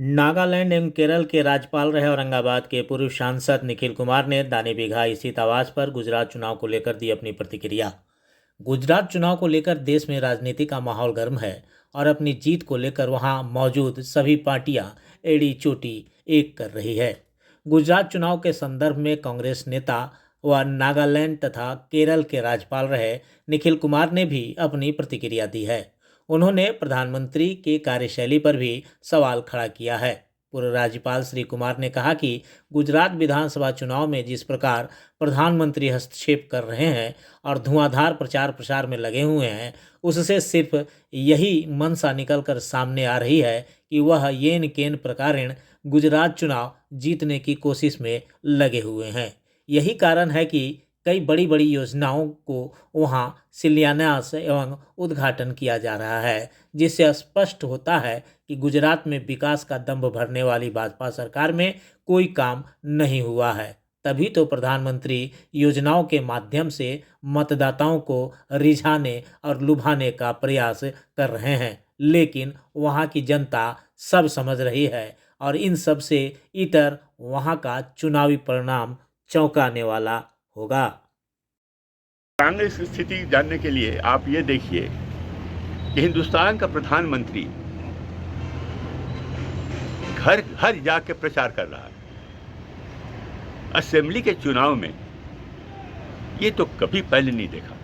नागालैंड एवं केरल के राज्यपाल रहे औरंगाबाद के पूर्व सांसद निखिल कुमार ने दानीबीघा स्थित आवास पर गुजरात चुनाव को लेकर दी अपनी प्रतिक्रिया। गुजरात चुनाव को लेकर देश में राजनीति का माहौल गर्म है और अपनी जीत को लेकर वहां मौजूद सभी पार्टियां एड़ी चोटी एक कर रही है। गुजरात चुनाव के संदर्भ में कांग्रेस नेता व नागालैंड तथा केरल के राज्यपाल रहे निखिल कुमार ने भी अपनी प्रतिक्रिया दी है। उन्होंने प्रधानमंत्री की कार्यशैली पर भी सवाल खड़ा किया है। पूर्व राज्यपाल श्री कुमार ने कहा कि गुजरात विधानसभा चुनाव में जिस प्रकार प्रधानमंत्री हस्तक्षेप कर रहे हैं और धुआंधार प्रचार प्रसार में लगे हुए हैं, उससे सिर्फ यही मंशा निकलकर सामने आ रही है कि वह येन केन प्रकारेण गुजरात चुनाव जीतने की कोशिश में लगे हुए हैं। यही कारण है कि कई बड़ी बड़ी योजनाओं को वहां शिलान्यास एवं उद्घाटन किया जा रहा है, जिससे स्पष्ट होता है कि गुजरात में विकास का दंभ भरने वाली भाजपा सरकार में कोई काम नहीं हुआ है। तभी तो प्रधानमंत्री योजनाओं के माध्यम से मतदाताओं को रिझाने और लुभाने का प्रयास कर रहे हैं, लेकिन वहां की जनता सब समझ रही है और इन सब से इतर वहां का चुनावी परिणाम चौंकाने वाला होगा। कांग्रेस की स्थिति जानने के लिए आप ये देखिए कि हिंदुस्तान का प्रधानमंत्री घर घर जाके प्रचार कर रहा है। असेंबली के चुनाव में ये तो कभी पहले नहीं देखा।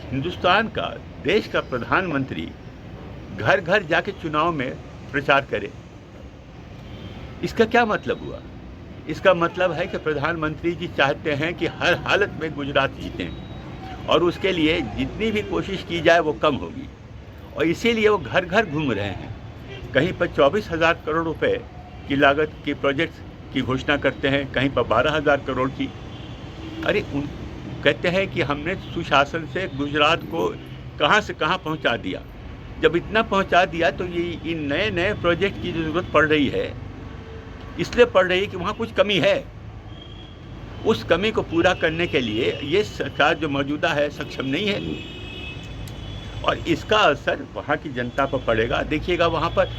हिंदुस्तान का, देश का प्रधानमंत्री घर घर जाके चुनाव में प्रचार करे। इसका क्या मतलब हुआ? इसका मतलब है कि प्रधानमंत्री जी चाहते हैं कि हर हालत में गुजरात जीतें और उसके लिए जितनी भी कोशिश की जाए वो कम होगी, और इसीलिए वो घर घर घूम रहे हैं। कहीं पर 24,000 करोड़ रुपए की लागत के प्रोजेक्ट्स की घोषणा करते हैं, कहीं पर 12,000 करोड़ की। अरे कहते हैं कि हमने सुशासन से गुजरात को कहाँ से कहाँ पहुँचा दिया। जब इतना पहुँचा दिया तो ये इन नए नए प्रोजेक्ट की ज़रूरत पड़ रही है, इसलिए पड़ रही है कि वहाँ कुछ कमी है। उस कमी को पूरा करने के लिए ये सरकार जो मौजूदा है सक्षम नहीं है, और इसका असर वहाँ की जनता पर पड़ेगा। देखिएगा वहाँ पर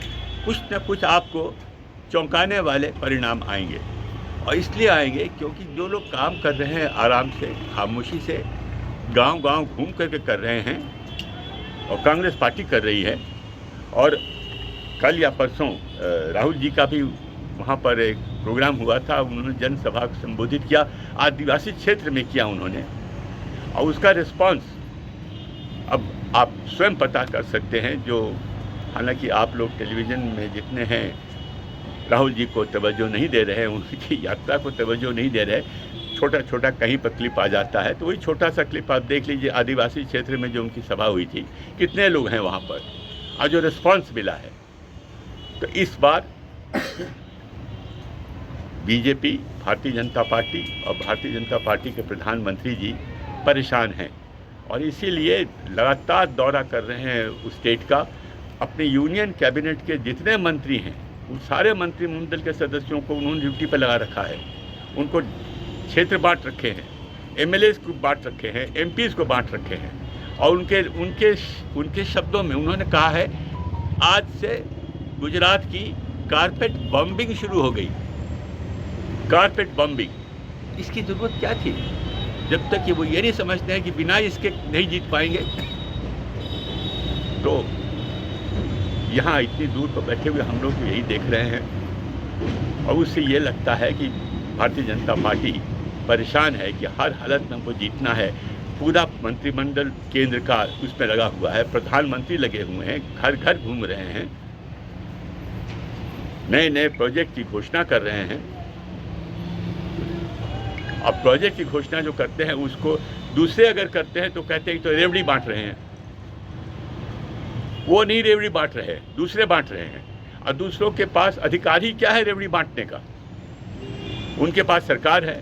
कुछ न कुछ आपको चौंकाने वाले परिणाम आएंगे, और इसलिए आएंगे क्योंकि जो लोग काम कर रहे हैं आराम से, खामोशी से, गांव गांव घूम करके कर रहे हैं, और कांग्रेस पार्टी कर रही है। और कल या परसों राहुल जी का भी वहाँ पर एक प्रोग्राम हुआ था, उन्होंने जनसभा को संबोधित किया, आदिवासी क्षेत्र में किया उन्होंने, और उसका रिस्पांस अब आप स्वयं पता कर सकते हैं। जो हालांकि आप लोग टेलीविज़न में जितने हैं राहुल जी को तवज्जो नहीं दे रहे हैं, उनकी यात्रा को तवज्जो नहीं दे रहे, छोटा छोटा कहीं पर क्लिप आ जाता है, तो वही छोटा सा क्लिप आप देख लीजिए। आदिवासी क्षेत्र में जो उनकी सभा हुई थी, कितने लोग हैं वहाँ पर, और जो रिस्पॉन्स मिला है। तो इस बार बीजेपी, भारतीय जनता पार्टी और भारतीय जनता पार्टी के प्रधानमंत्री जी परेशान हैं, और इसीलिए लगातार दौरा कर रहे हैं उस स्टेट का। अपने यूनियन कैबिनेट के जितने मंत्री हैं उन सारे मंत्रिमंडल के सदस्यों को उन्होंने ड्यूटी पर लगा रखा है। उनको क्षेत्र बांट रखे हैं, एमएलएस को बांट रखे हैं, एमपीज़ को बांट रखे हैं, और उनके शब्दों में उन्होंने कहा है आज से गुजरात की कारपेट बॉम्बिंग शुरू हो गई। कारपेट बॉम्बिंग, इसकी ज़रूरत क्या थी? जब तक कि वो ये नहीं समझते हैं कि बिना इसके नहीं जीत पाएंगे। तो यहाँ इतनी दूर पर बैठे हुए हम लोग यही देख रहे हैं, और उससे ये लगता है कि भारतीय जनता पार्टी परेशान है कि हर हालत में हमको जीतना है। पूरा मंत्रिमंडल केंद्र का उसमें लगा हुआ है, प्रधानमंत्री लगे हुए हैं, घर घर घूम रहे हैं, नए नए प्रोजेक्ट की घोषणा कर रहे हैं। अब प्रोजेक्ट की घोषणा जो करते हैं उसको दूसरे अगर करते हैं तो कहते हैं तो रेवड़ी बांट रहे हैं। वो नहीं रेवड़ी बांट रहे, दूसरे बांट रहे हैं, और दूसरों के पास अधिकार ही क्या है रेवड़ी बांटने का? उनके पास सरकार है,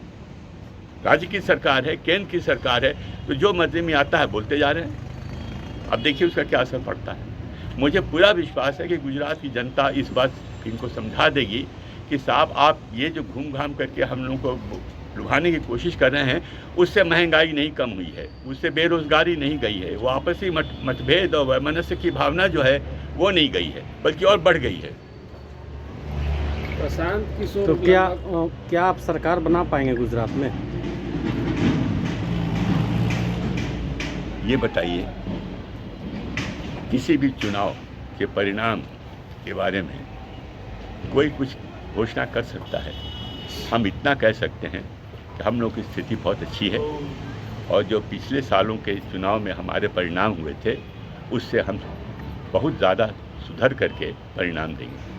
राज्य की सरकार है, केंद्र की सरकार है, तो जो मर्जी में आता है बोलते जा रहे हैं। अब देखिए उसका क्या असर पड़ता है। मुझे पूरा विश्वास है कि गुजरात की जनता इस बात इनको समझा देगी कि साहब आप ये जो घूम घाम करके हम लोगों को लुभाने की कोशिश कर रहे हैं, उससे महंगाई नहीं कम हुई है, उससे बेरोजगारी नहीं गई है, वो आपसी मतभेद और वैमनस्य की भावना जो है वो नहीं गई है, बल्कि और बढ़ गई है। प्रशांत किशोर तो क्या लगभग क्या आप सरकार बना पाएंगे गुजरात में? ये बताइए, किसी भी चुनाव के परिणाम के बारे में कोई कुछ घोषणा कर सकता है? हम इतना कह सकते हैं कि हम लोग की स्थिति बहुत अच्छी है और जो पिछले सालों के चुनाव में हमारे परिणाम हुए थे उससे हम बहुत ज़्यादा सुधर करके परिणाम देंगे।